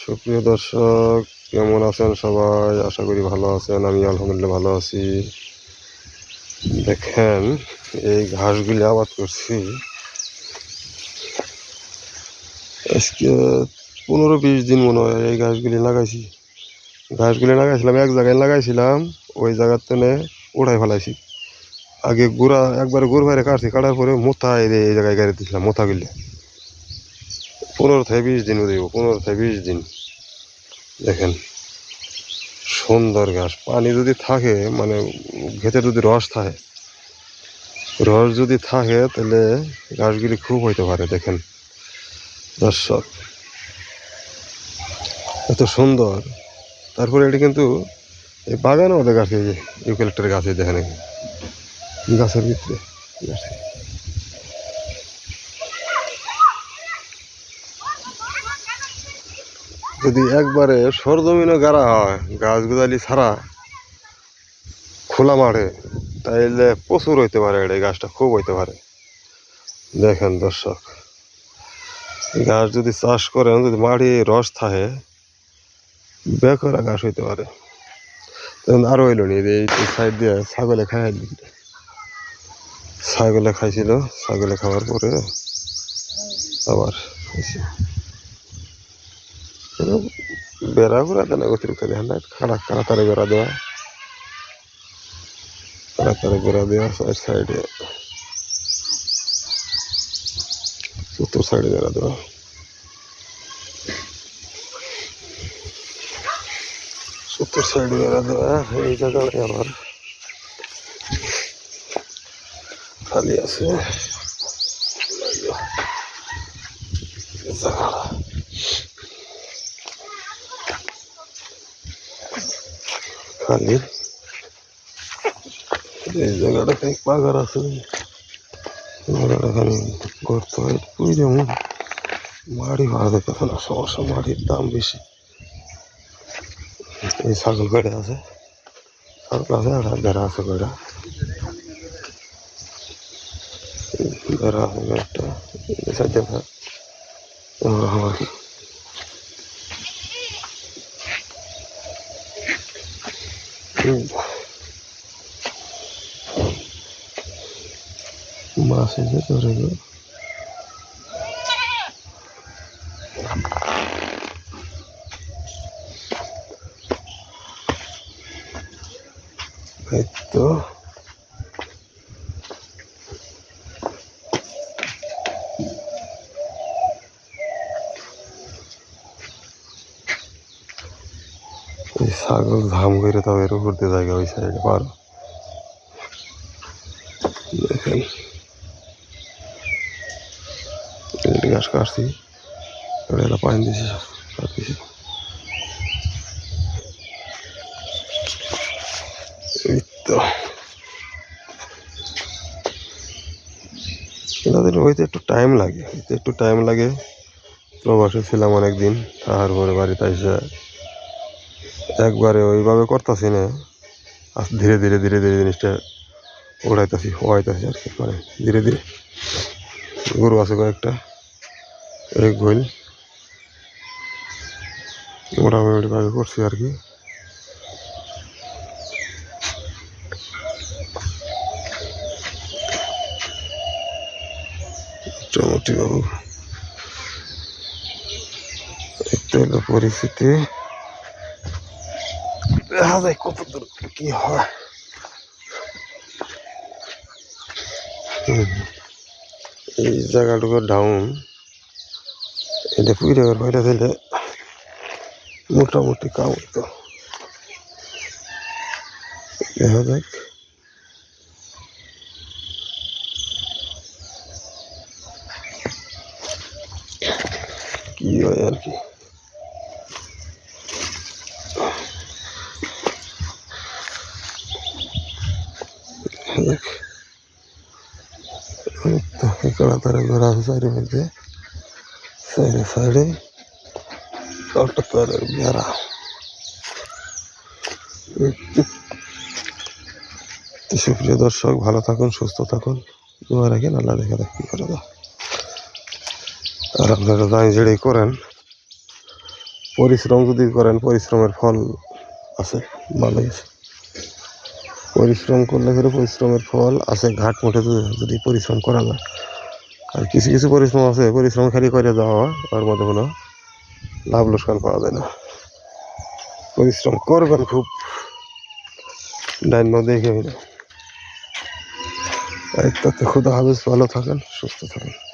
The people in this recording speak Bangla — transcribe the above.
সুপ্রিয় দর্শক, কেমন আছেন সবাই? আশা করি ভালো আছেন। আমি আলহামদুলিল্লাহ ভালো আছি। দেখেন, এই ঘাসগুলি আবাদ করছি আজকে 15-20 দিন মনে হয়। এই ঘাসগুলি লাগাইছিলাম এক জায়গায় লাগাইছিলাম, ওই জায়গার তেনে উড়াই ফেলাইছি। আগে গুড়া একবারে গুড় বাইরে কাটার পরে মোথা এই জায়গায় গাড়ি দিয়েছিলাম। মোথাগুলি 15-20 দিন দিব, 15-20 দিন। দেখেন, সুন্দর ঘাস। পানি যদি থাকে, মানে ঘেতে যদি রস থাকে তাহলে ঘাসগুলি খুব হইতে পারে। দেখেন দর্শক, এত সুন্দর। তারপরে এটি কিন্তু এই বাগানে ওদের গাছে, ইউক্যালিপ্টাসের গাছে দেখেন, গাছের ভিতরে যদি একবারে সরজমিনে গাড়া হয় গাছগুলালি ছাড়া খোলা মাঠে, তাইলে প্রচুর হইতে পারে। এই গাছটা খুব হইতে পারে। দেখেন দর্শক, গাছ যদি চাষ করেন, যদি মাটি রস থাকে, বেকরা ঘাস হইতে পারে। আরো হইল নি, এই সাইড দিয়ে ছাগলে খাইছিল। ছাগলে খাওয়ার পরে আবার বেড়া ঘুরা দেন অতিরিক্ত। দেখেন না, কাড়াতারে বেড়া দেওয়া, সাইডে চতুর সাইডে বেড়া দেওয়া। এই জায়গায় আবার খালি আছে খালি। এই জায়গাটা খালি পাগার আছে, জায়গাটা খালি গর্ত হয়। ওই যেমন মাড়ি ভাড়া দেখতেছে না, সমস্যা মাটির দাম বেশি। এই ছাগল কয়টা আছে, আর বেড়া আছে কয়টা, বেড়া আছে একটা সাইডে আর কি। মাছ এসে ধরে গেল। এই তো এই ছাগল ধাম করে তাও এর উপর দিয়ে জায়গা ওই সাইডে পারো। দেখেন, ঘাস কাটছি, পানি দিয়েছি, এই তো এনাদের হইতে একটু টাইম লাগে। প্রবাসে ছিলাম অনেকদিন, তারপরে বাড়িতে এসে একবারে ওইভাবে করতেছি না, ধীরে ধীরে জিনিসটা হওয়াইতেছি আর কি। মানে ধীরে ধীরে গরু আছে কয়েকটা, এক গোল মোটামুটি ভাবে করছি আর কি। মোটামুটি বাবু একটা হলো পরিস্থিতি। দেখা যায় কত দূর কি হয়। এই জায়গাটুকু ডাউন, এটা পুইরে বাইরে দিলে মোটামুটি কাম হইতো। দেখা যাক কি হয় আর কি। তারা ঘোরা আছে সাইডের মধ্যে, সাইডে বেড়া। সুপ্রিয় দর্শক, ভালো থাকুন, সুস্থ থাকুন, দোয়া রাখেন। আল্লাহ দেখা কি করে। আর আপনারা যাই যেটাই করেন, পরিশ্রম যদি করেন পরিশ্রমের ফল আছে, ভালোই আছে। পরিশ্রম করলে ফের পরিশ্রমের ফল আছে, ঘাট মুঠে যদি পরিশ্রম করা যায়। আর কিছু কিছু পরিশ্রম আছে, পরিশ্রম খালি করে দেওয়া হয়, ওর মধ্যে কোনো লাভ লোকসান পাওয়া যায় না। পরিশ্রম করবেন খুব, ডাইন দেখে। খুদা হাফেজ, ভালো থাকেন, সুস্থ থাকেন।